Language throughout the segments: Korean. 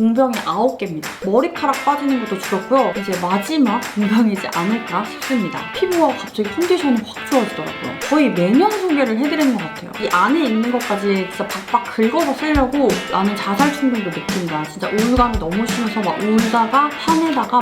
공병이 9개입니다. 머리카락 빠지는 것도 줄었고요. 이제 마지막 공병이지 않을까 싶습니다. 피부가 갑자기 컨디션이 확 좋아지더라고요. 거의 매년 소개를 해드리는 것 같아요. 이 안에 있는 것까지 진짜 박박 긁어서 쓰려고 나는 자살 충동도 느낀다. 진짜 우울감이 너무 심해서 막 울다가 화내다가.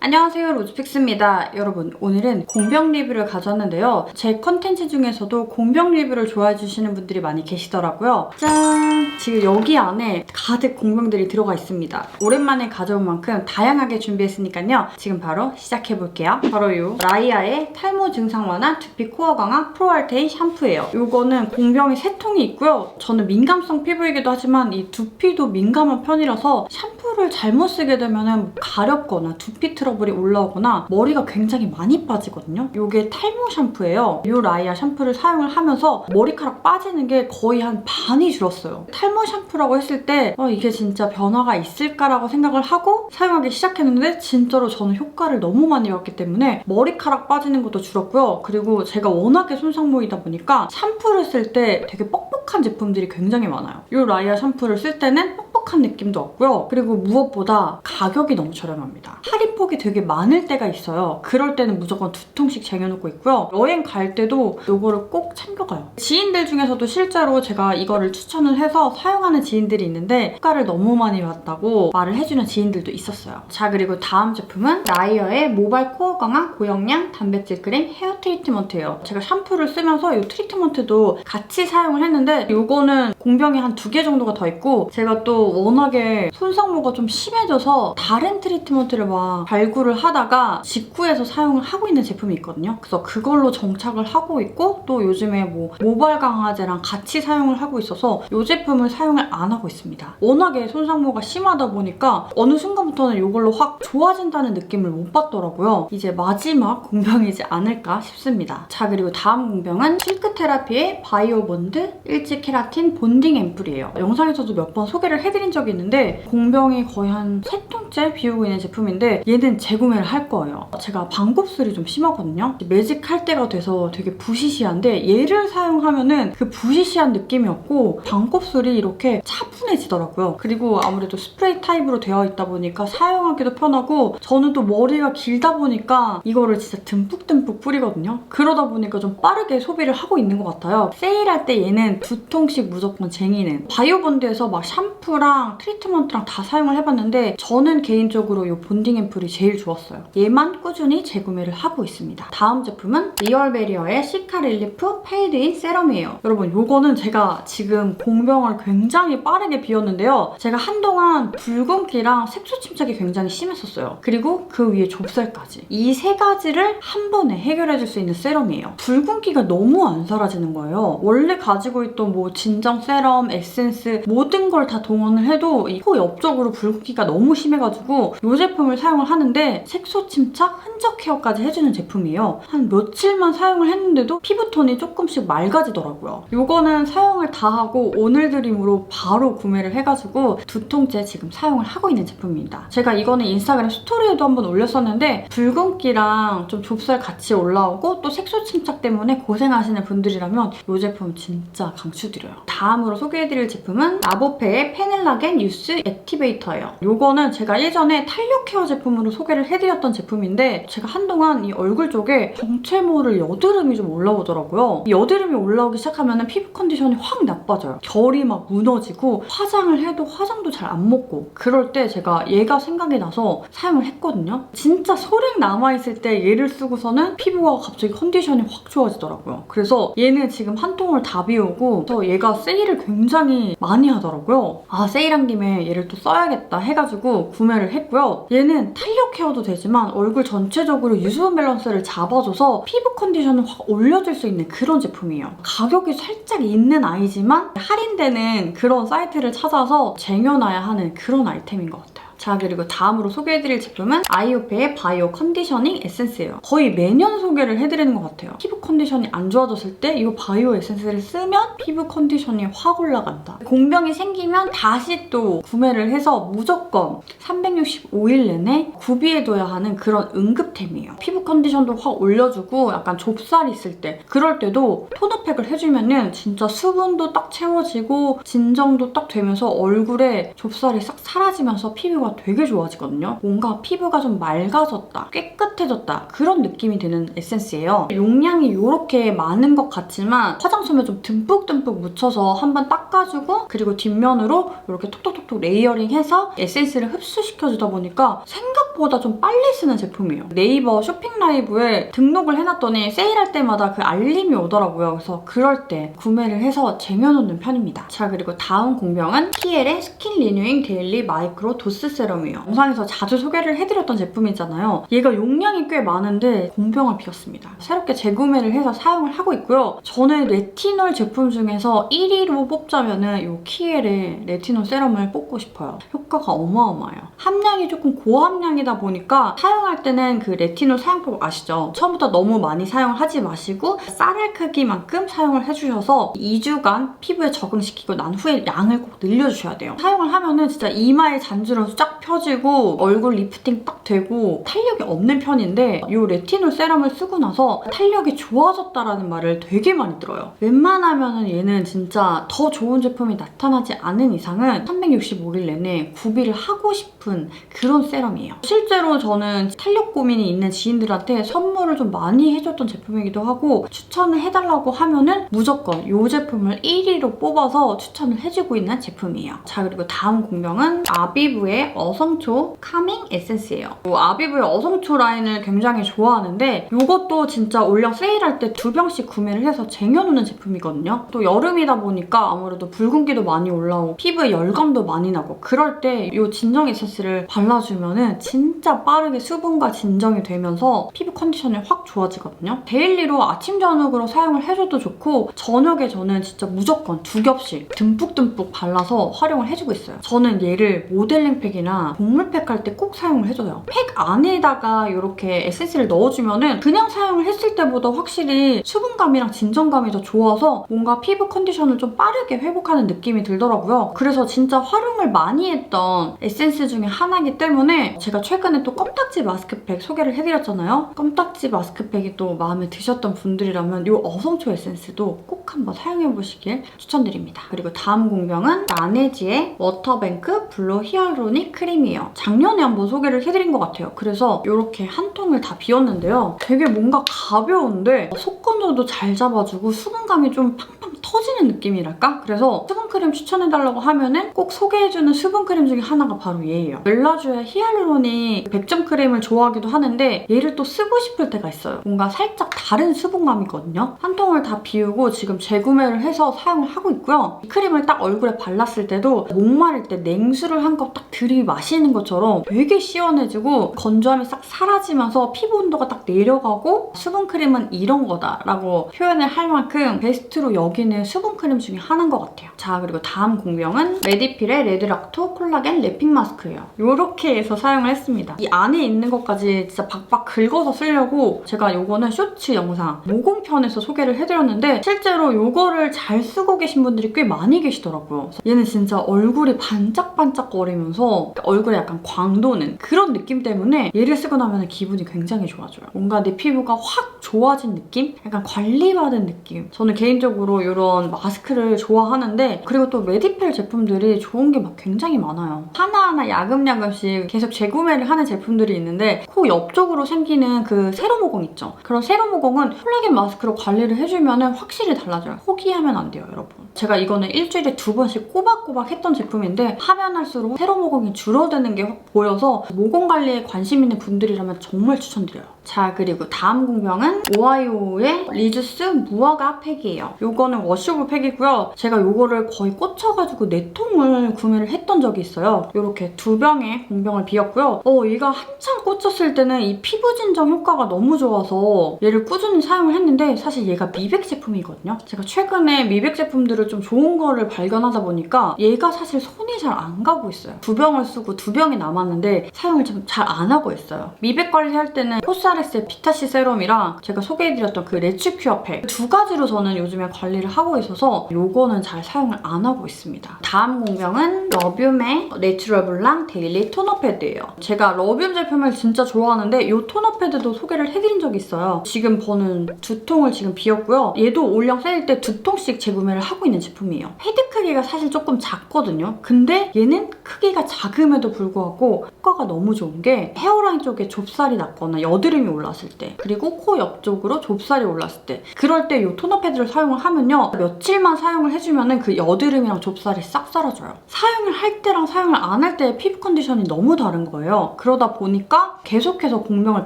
안녕하세요, 로즈픽스입니다. 여러분, 오늘은 공병 리뷰를 가져왔는데요. 제 컨텐츠 중에서도 공병 리뷰를 좋아해주시는 분들이 많이 계시더라고요. 짠! 지금 여기 안에 가득 공병들이 들어가 있습니다. 오랜만에 가져온 만큼 다양하게 준비했으니까요. 지금 바로 시작해볼게요. 바로 이 라이아의 탈모 증상 완화 두피 코어 강화 프로알테인 샴푸예요. 이거는 공병이 3통이 있고요. 저는 민감성 피부이기도 하지만 이 두피도 민감한 편이라서 샴푸를 잘못 쓰게 되면 가렵거나 두피 트러블이 올라오거나 머리가 굉장히 많이 빠지거든요. 이게 탈모 샴푸예요. 이 라이아 샴푸를 사용을 하면서 머리카락 빠지는 게 거의 한 반이 줄었어요. 탈모 샴푸라고 했을 때 이게 진짜 변화가 있을까라고 생각을 하고 사용하기 시작했는데 진짜로 저는 효과를 너무 많이 봤기 때문에 머리카락 빠지는 것도 줄었고요. 그리고 제가 워낙에 손상모이다 보니까 샴푸를 쓸 때 되게 뻑뻑한 제품들이 굉장히 많아요. 이 라이아 샴푸를 쓸 때는 뻑뻑한 느낌도 없고요. 그리고 무엇보다 가격이 너무 저렴합니다. 할인폭이 되게 많을 때가 있어요. 그럴 때는 무조건 2통씩 쟁여놓고 있고요. 여행 갈 때도 이거를 꼭 챙겨가요. 지인들 중에서도 실제로 제가 이거를 추천을 해서 사용하는 지인들이 있는데 효과를 너무 많이 봤다고 말을 해주는 지인들도 있었어요. 자, 그리고 다음 제품은 라이어의 모발 코어 강화 고영양 단백질 크림 헤어 트리트먼트예요. 제가 샴푸를 쓰면서 이 트리트먼트도 같이 사용을 했는데 이거는 공병이 한 2개 정도가 더 있고 제가 또 워낙에 손상모가 좀 심해져서 다른 트리트먼트를 막 발굴을 하다가 직구해서 사용을 하고 있는 제품이 있거든요. 그래서 그걸로 정착을 하고 있고 또 요즘에 뭐 모발 강화제랑 같이 사용을 하고 있어서 이 제품을 사용을 안 하고 있습니다. 워낙에 손상모가 심하다 보니까 어느 순간부터는 이걸로 확 좋아진다는 느낌을 못 받더라고요. 이제 마지막 공병이지 않을까 싶습니다. 자, 그리고 다음 공병은 실크테라피의 바이오본드 일지 케라틴 본딩 앰플이에요. 영상에서도 몇 번 소개를 해드린 적이 있는데 공병이 거의 한 3통째 비우고 있는 제품인데 얘는 재구매를 할 거예요. 제가 반곱슬이 좀 심하거든요. 매직할 때가 돼서 되게 부시시한데 얘를 사용하면은 그 부시시한 느낌이 없고 반곱슬이 이렇게 차분해지더라고요. 그리고 아무래도 스프레이 타입으로 되어 있다 보니까 사용하기도 편하고 저는 또 머리가 길다 보니까 이거를 진짜 듬뿍듬뿍 뿌리거든요. 그러다 보니까 좀 빠르게 소비를 하고 있는 것 같아요. 세일할 때 얘는 2통씩 무조건 쟁이는 바이오본드에서 막 샴푸랑 트리트먼트랑 다 사용을 해봤는데 저는 개인적으로 이 본딩 앰플이 제일 좋았어요. 얘만 꾸준히 재구매를 하고 있습니다. 다음 제품은 리얼베리어의 시카 릴리프 페이드인 세럼이에요. 여러분, 이거는 제가 지금 공병을 굉장히 빠르게 비웠는데요. 제가 한동안 붉은기랑 색소 침착이 굉장히 심했었어요. 그리고 그 위에 좁쌀까지. 이 3가지를 한 번에 해결해줄 수 있는 세럼이에요. 붉은기가 너무 안 사라지는 거예요. 원래 가지고 있던 뭐 진정 세럼, 에센스 모든 걸 다 동원을 해도 이 코 옆쪽으로 붉은기가 너무 심해가지고 이 제품을 사용을 하는데 색소 침착, 흔적 케어까지 해주는 제품이에요. 한 며칠만 사용을 했는데도 피부톤이 조금씩 맑아지더라고요. 이거는 사용을 다 하고 오늘 드림으로 바로 구매를 해가지고 2통째 지금 사용을 하고 있는 제품입니다. 제가 이거는 인스타그램 스토리에도 한번 올렸었는데 붉은기랑 좀 좁쌀 같이 올라오고 또 색소 침착 때문에 고생하시는 분들이라면 이 제품 진짜 강추드려요. 다음으로 소개해드릴 제품은 라보페의 페넬라겐 유스 액티베이터예요. 이거는 제가 예전에 탄력 케어 제품으로 소개를 해드렸던 제품인데 제가 한동안 이 얼굴 쪽에 정체모를 여드름이 좀 올라오더라고요. 이 여드름이 올라오기 시작하면 피부 컨디션이 확 나빠져요. 결이 막 무너지고 화장을 해도 화장도 잘 안 먹고 그럴 때 제가 얘가 생각이 나서 사용을 했거든요. 진짜 소량 남아있을 때 얘를 쓰고서는 피부가 갑자기 컨디션이 확 좋아지더라고요. 그래서 얘는 지금 한 통을 다 비우고 또 얘가 세일을 굉장히 많이 하더라고요. 아, 세일한 김에 얘를 또 써야겠다 해가지고 구매를 했고요. 얘는 탄력 케어도 되지만 얼굴 전체적으로 유수분 밸런스를 잡아줘서 피부 컨디션을 확 올려줄 수 있는 그런 제품이에요. 가격이 살짝 있는 아이지만 할인되는 그런 사이트를 찾아서 쟁여놔야 하는 그런 아이템인 것 같아요. 자, 그리고 다음으로 소개해드릴 제품은 아이오페의 바이오 컨디셔닝 에센스예요. 거의 매년 소개를 해드리는 것 같아요. 피부 컨디션이 안 좋아졌을 때 이 바이오 에센스를 쓰면 피부 컨디션이 확 올라간다. 공병이 생기면 다시 또 구매를 해서 무조건 365일 내내 구비해둬야 하는 그런 응급템이에요. 피부 컨디션도 확 올려주고 약간 좁쌀 있을 때 그럴 때도 톤업팩을 해주면은 진짜 수분도 딱 채워지고 진정도 딱 되면서 얼굴에 좁쌀이 싹 사라지면서 피부가 되게 좋아지거든요. 뭔가 피부가 좀 맑아졌다, 깨끗해졌다 그런 느낌이 드는 에센스예요. 용량이 이렇게 많은 것 같지만 화장솜에 좀 듬뿍듬뿍 묻혀서 한번 닦아주고 그리고 뒷면으로 이렇게 톡톡톡톡 레이어링해서 에센스를 흡수시켜주다 보니까 생각보다 좀 빨리 쓰는 제품이에요. 네이버 쇼핑 라이브에 등록을 해놨더니 세일할 때마다 그 알림이 오더라고요. 그래서 그럴 때 구매를 해서 쟁여놓는 편입니다. 자, 그리고 다음 공병은 키엘의 스킨 리뉴잉 데일리 마이크로 도스 세럼이에요. 영상에서 자주 소개를 해드렸던 제품이잖아요. 얘가 용량이 꽤 많은데 공병을 비웠습니다. 새롭게 재구매를 해서 사용을 하고 있고요. 저는 레티놀 제품 중에서 1위로 뽑자면은 이 키엘의 레티놀 세럼을 뽑고 싶어요. 효과가 어마어마해요. 함량이 조금 고함량이다 보니까 사용할 때는 그 레티놀 사용법 아시죠? 처음부터 너무 많이 사용을 하지 마시고 쌀알 크기만큼 사용을 해주셔서 2주간 피부에 적응시키고 난 후에 양을 꼭 늘려주셔야 돼요. 사용을 하면은 진짜 이마에 잔주름 쫙 펴지고 얼굴 리프팅 딱 되고 탄력이 없는 편인데 이 레티놀 세럼을 쓰고 나서 탄력이 좋아졌다라는 말을 되게 많이 들어요. 웬만하면은 얘는 진짜 더 좋은 제품이 나타나지 않은 이상은 365일 내내 구비를 하고 싶은 그런 세럼이에요. 실제로 저는 탄력 고민이 있는 지인들한테 선물을 좀 많이 해줬던 제품이기도 하고 추천을 해달라고 하면은 무조건 이 제품을 1위로 뽑아서 추천을 해주고 있는 제품이에요. 자, 그리고 다음 공병은 아비브의 어성초 카밍 에센스예요. 아비브의 어성초 라인을 굉장히 좋아하는데 이것도 진짜 올영 세일할 때 2병씩 구매를 해서 쟁여놓는 제품이거든요. 또 여름이다 보니까 아무래도 붉은기도 많이 올라오고 피부에 열감도 많이 나고 그럴 때 이 진정 에센스를 발라주면은 진짜 빠르게 수분과 진정이 되면서 피부 컨디션이 확 좋아지거든요. 데일리로 아침 저녁으로 사용을 해줘도 좋고 저녁에 저는 진짜 무조건 2겹씩 듬뿍듬뿍 발라서 활용을 해주고 있어요. 저는 얘를 모델링 팩이나 동물팩 할 때 꼭 사용을 해줘요. 팩 안에다가 이렇게 에센스를 넣어주면은 그냥 사용을 했을 때보다 확실히 수분감이랑 진정감이 더 좋아서 뭔가 피부 컨디션을 좀 빠르게 회복하는 느낌이 들더라고요. 그래서 진짜 활용을 많이 했던 에센스 중에 하나이기 때문에 제가 최근에 또 껌딱지 마스크팩 소개를 해드렸잖아요. 껌딱지 마스크팩이 또 마음에 드셨던 분들이라면 이 어성초 에센스도 꼭 한번 사용해보시길 추천드립니다. 그리고 다음 공병은 라네즈의 워터뱅크 블루 히알루로닉 크림이에요. 작년에 한번 소개를 해드린 것 같아요. 그래서 이렇게 한 통을 다 비웠는데요. 되게 뭔가 가벼운데 속건조도 잘 잡아주고 수분감이 좀 팡팡 터지는 느낌이랄까? 그래서 수분크림 추천해달라고 하면은 꼭 소개해주는 수분크림 중에 하나가 바로 얘예요. 멜라주의 히알루로닉 100점 크림을 좋아하기도 하는데 얘를 또 쓰고 싶을 때가 있어요. 뭔가 살짝 다른 수분감이거든요. 한 통을 다 비우고 지금 재구매를 해서 사용을 하고 있고요. 이 크림을 딱 얼굴에 발랐을 때도 목마를 때 냉수를 한 컵 딱 들이마시는 것처럼 되게 시원해지고 건조함이 싹 사라지면서 피부 온도가 딱 내려가고 수분크림은 이런 거다라고 표현을 할 만큼 베스트로 여기는 수분크림 중에 하나인 것 같아요. 자, 그리고 다음 공병은 메디필의 레드락토 콜라겐 랩핑 마스크예요. 이렇게 해서 사용을 했습니다. 이 안에 있는 것까지 진짜 박박 긁어서 쓰려고 제가 이거는 쇼츠 영상 모공편에서 소개를 해드렸는데 실제로 이거를 잘 쓰고 계신 분들이 꽤 많이 계시더라고요. 얘는 진짜 얼굴이 반짝반짝거리면서 얼굴에 약간 광도는 그런 느낌 때문에 얘를 쓰고 나면 기분이 굉장히 좋아져요. 뭔가 내 피부가 확 좋아진 느낌? 약간 관리받은 느낌. 저는 개인적으로 이런 마스크를 좋아하는데 그리고 또 메디필 제품들이 좋은 게 막 굉장히 많아요. 하나하나 야금야금씩 계속 재구매를 하는 제품들이 있는데 코 옆쪽으로 생기는 그 세로 모공 있죠? 그런 세로 모공은 콜라겐 마스크로 관리를 해주면 확실히 달라져요. 포기하면 안 돼요, 여러분. 제가 이거는 일주일에 2번씩 꼬박꼬박 했던 제품인데 하면 할수록 세로 모공이 줄어드는 게 확 보여서 모공 관리에 관심 있는 분들이라면 정말 추천드려요. 자, 그리고 다음 공병은 오하이오의 리주스 무화과 팩이에요. 이거는 워셔블 팩이고요. 제가 이거를 거의 꽂혀가지고 4통을 구매를 했던 적이 있어요. 이렇게 2병의 공병을 비웠고요. 얘가 한참 꽂혔을 때는 이 피부 진정 효과가 너무 좋아서 얘를 꾸준히 사용을 했는데 사실 얘가 미백 제품이거든요. 제가 최근에 미백 제품들을 좀 좋은 거를 발견하다 보니까 얘가 사실 손이 잘 안 가고 있어요. 2병을 쓰고 2병이 남았는데 사용을 좀 잘 안 하고 있어요. 미백 관리할 때는 코스알엑스의 비타C 세럼이랑 제가 소개해드렸던 그 레츠큐어 팩 2가지로 저는 요즘에 관리를 하고 있어서 요거는 잘 사용을 안 하고 있습니다. 다음 공병은 러뷸의 내추럴 블랑 데일리 토너 패드예요. 제가 러뷸 제품을 진짜 좋아하는데 이 토너 패드도 소개를 해드린 적이 있어요. 지금 저는 2통을 지금 비웠고요. 얘도 올영 세일 때 2통씩 재구매를 하고 있는 제품이에요. 헤드 크기가 사실 조금 작거든요. 근데 얘는 크기가 작음에도 불구하고 효과가 너무 좋은 게 헤어라인 쪽에 좁쌀이 났거나 여드름이 올랐을 때, 그리고 코 옆쪽으로 좁쌀이 올랐을 때, 그럴 때 이 토너 패드를 사용을 하면요, 며칠만 사용을 해주면 그 여드름이랑 좁쌀이 싹 사라져요. 사용을 할 때랑 사용을 안 할 때의 피부 컨디션이 너무 다른 거예요. 그러다 보니까 계속해서 공병을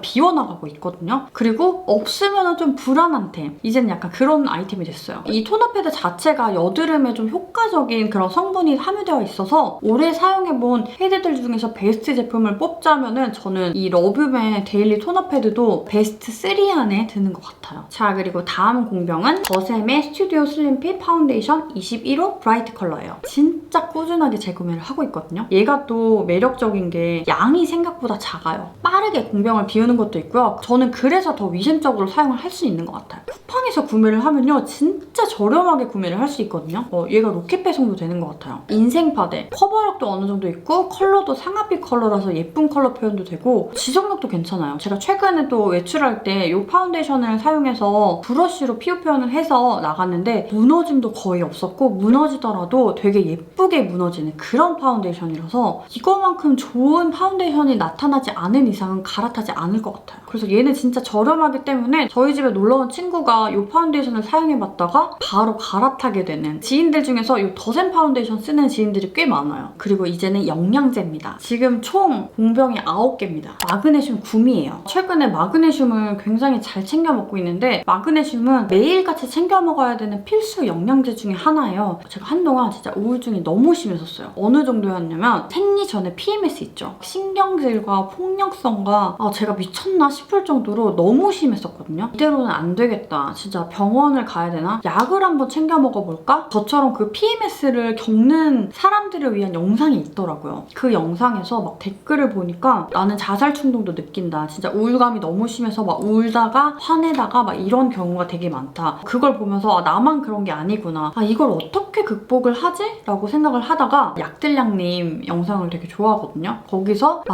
비워나가고 있거든요. 그리고 없으면 좀 불안한 템, 이제는 약간 그런 아이템이 됐어요. 이 토너 패드 자체가 여드름에 좀 효과적인 그런 성분이 함유되어 있어서 오래 사용해본 패드들 중에서 베스트 제품을 뽑자면은 저는 이 러뷸의 데일리 토너 패드도 베스트 3 안에 드는 것 같아요. 자, 그리고 다음 공병은 더샘의 스튜디오 슬림핏 파운데이션 21호 브라이트 컬러예요. 진짜 꾸준하게 재구매를 하고 있거든요. 얘가 또 매력적인 게 양이 생각보다 작아요. 빠르게 공병을 비우는 것도 있고요. 저는 그래서 더 위생적으로 사용을 할 수 있는 것 같아요. 쿠팡에서 구매를 하면요, 진짜 저렴하게 구매를 할 수 있거든요. 얘가 로켓 배송도 되는 것 같아요. 인생파데 커버력도 어느 정도 있고 컬러도 상아빛 컬러라서 예쁜 컬러 표현도 되고 지속력도 괜찮아요. 제가 최근에 또 외출할 때 이 파운데이션을 사용해서 브러쉬로 피부 표현을 해서 나갔는데 무너짐도 거의 없었고 무너지더라도 되게 예쁘게 무너지는 그런 파운데이션이라서 이거만큼 좋은 파운데이션이 나타나지 않은 이상은 갈아타지 않을 것 같아요. 그래서 얘는 진짜 저렴하기 때문에 저희 집에 놀러온 친구가 이 파운데이션을 사용해봤다가 바로 갈아타게 되는 지인들 중에서 이 더샘 파운데이션 쓰는 지인들이 꽤 많아요. 그리고 이제는 영양제입니다. 지금 총 공병이 9개입니다. 마그네슘 구미예요. 최근에 마그네슘을 굉장히 잘 챙겨 먹고 있는데 마그네슘은 매일같이 챙겨 먹어야 되는 필수 영양제 중에 하나예요. 제가 한동안 진짜 우울증이 너무 심했었어요. 어느 정도였냐면 생리 전에 PMS 있죠. 신경질과 폭력성과 제가 미쳤나 싶을 정도로 너무 심했었거든요. 이대로는 안 되겠다. 진짜 병원을 가야 되나? 약을 한번 챙겨 먹어볼까? 저처럼 그 PMS를 겪는 사람들을 위한 영상이 있더라고요. 그 영상에서 막 댓글을 보니까 나는 자살 충동도 느낀다. 진짜 우울감이 너무 심해서 막 울다가 화내다가 막 이런 경우가 되게 많다. 그걸 보면서 나만 그런 게 아니구나. 이걸 어떻게 극복을 하지? 라고 생각을 하다가 약들량님 영상을 되게 좋아하거든요. 거기서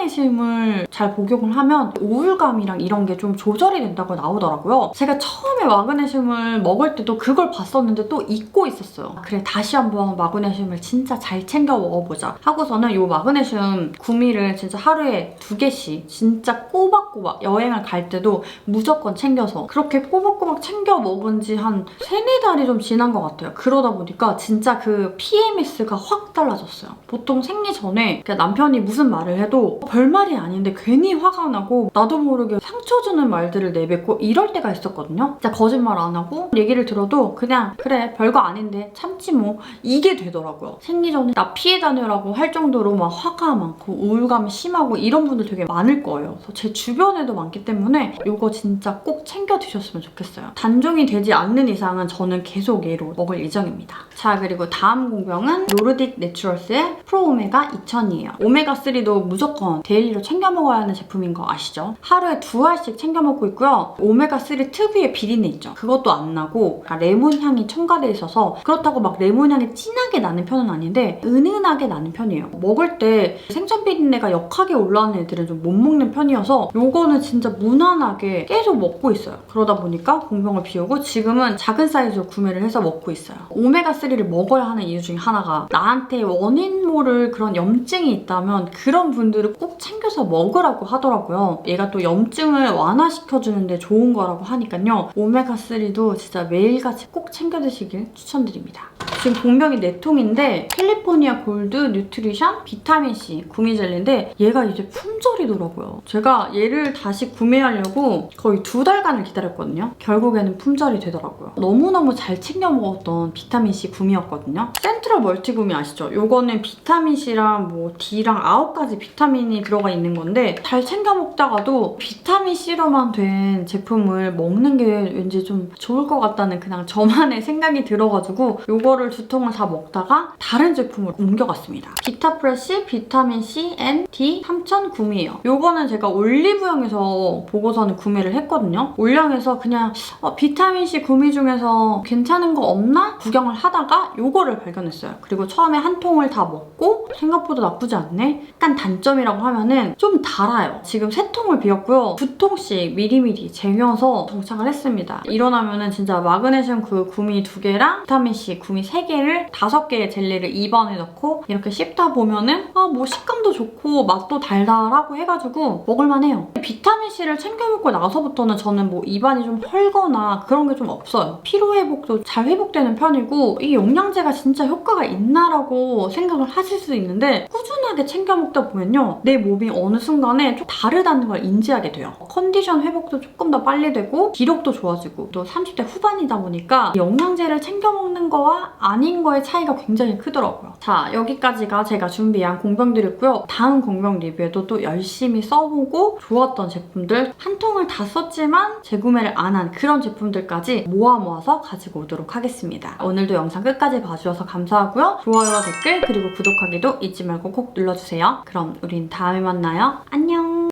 마그네슘을 잘 복용을 하면 우울감이랑 이런 게 좀 조절이 된다고 나오더라고요. 제가 처음에 마그네슘을 먹을 때도 그걸 봤었는데 또 잊고 있었어요. 그래, 다시 한번 마그네슘을 진짜 잘 챙겨 먹어보자 하고서는 이 마그네슘 구미를 진짜 하루에 2개씩 진짜 꼬박꼬박 여행을 갈 때도 무조건 챙겨서 그렇게 꼬박꼬박 챙겨 먹은 지 한 3-4달이 좀 지난 것 같아요. 그러다 보니까 진짜 그 PMS가 확 달라졌어요. 보통 생리 전에 남편이 무슨 말을 해도 별말이 아닌데 괜히 화가 나고 나도 모르게 상처 주는 말들을 내뱉고 이럴 때가 있었거든요. 진짜 거짓말 안 하고 얘기를 들어도 그냥 그래 별거 아닌데 참지 뭐 이게 되더라고요. 생리 전에 나 피해 다녀라고 할 정도로 막 화가 많고 우울감이 심하고 이런 분들 되게 많을 거예요. 그래서 제 주변에도 많기 때문에 이거 진짜 꼭 챙겨 드셨으면 좋겠어요. 단종이 되지 않는 이상은 저는 계속 얘로 먹을 예정입니다. 자, 그리고 다음 공병은 노르딕 내추럴스의 프로 오메가 2000이에요. 오메가3도 무조건 데일리로 챙겨 먹어야 하는 제품인 거 아시죠? 하루에 2알씩 챙겨 먹고 있고요. 오메가3 특유의 비린내 있죠? 그것도 안 나고 레몬 향이 첨가돼 있어서 그렇다고 막 레몬 향이 진하게 나는 편은 아닌데 은은하게 나는 편이에요. 먹을 때 생천 비린내가 역하게 올라오는 애들은 좀 못 먹는 편이어서 요거는 진짜 무난하게 계속 먹고 있어요. 그러다 보니까 공병을 비우고 지금은 작은 사이즈로 구매를 해서 먹고 있어요. 오메가3를 먹어야 하는 이유 중에 하나가 나한테 원인 모를 그런 염증이 있다면 그런 분들은 꼭 챙겨서 먹으라고 하더라고요. 얘가 또 염증을 완화시켜주는데 좋은 거라고 하니까요. 오메가3도 진짜 매일같이 꼭 챙겨 드시길 추천드립니다. 지금 공병이 4통인데 캘리포니아 골드 뉴트리션 비타민C 구미젤리인데 얘가 이제 품절이더라고요. 제가 얘를 다시 구매하려고 거의 2달간을 기다렸거든요. 결국에는 품절이 되더라고요. 너무너무 잘 챙겨 먹었던 비타민C 구미였거든요. 센트럴 멀티 구미 아시죠? 요거는 비타민C랑 뭐 D랑 9가지 비타민이 들어가 있는 건데 잘 챙겨 먹다가도 비타민C로만 된 제품을 먹는 게 왠지 좀 좋을 것 같다는 그냥 저만의 생각이 들어가지고 요거를 2통을 다 먹다가 다른 제품을 옮겨갔습니다. 제품이다. 비타프레쉬 비타민C N D 3009ml. 요거는 제가 올리브영에서 보고서는 구매를 했거든요. 올영에서 그냥 비타민C 구미 중에서 괜찮은 거 없나? 구경을 하다가 요거를 발견했어요. 그리고 처음에 한 통을 다 먹고 생각보다 나쁘지 않네? 약간 단점이라고 하면은 좀 달아요. 지금 3통을 비웠고요. 2통씩 미리미리 쟁여서 정착을 했습니다. 일어나면은 진짜 마그네슘 그 구미 2개랑 비타민C 구미 3개를 5개의 젤리를 입안에 넣고 이렇게 씹다 보면은 뭐 식감도 좋고 맛도 달달하고 해가지고 먹을만해요. 비타민C를 챙겨 먹고 나서부터는 저는 뭐 입안이 좀 헐거나 그런 게 좀 없어요. 피로회복도 잘 회복되는 편이고 이 영양제가 진짜 효과가 있나라고 생각을 하실 수 있는데 꾸준하게 챙겨 먹다 보면요. 내 몸이 어느 순간에 좀 다르다는 걸 인지하게 돼요. 컨디션 회복도 조금 더 빨리 되고 기력도 좋아지고 또 30대 후반이다 보니까 영양제를 챙겨 먹는 거와 아닌 거의 차이가 굉장히 크더라고요. 자, 여기까지가 제가 준비한 공병들이고요. 다음 공병 리뷰에도 또 열심히 써보고 좋았던 제품들 한 통을 다 썼지만 재구매를 안 한 그런 제품들까지 모아서 가지고 오도록 하겠습니다. 오늘도 영상 끝까지 봐주셔서 감사하고요. 좋아요와 댓글 그리고 구독하기도 잊지 말고 꼭 눌러주세요. 그럼 우린 다음에 만나요. 안녕!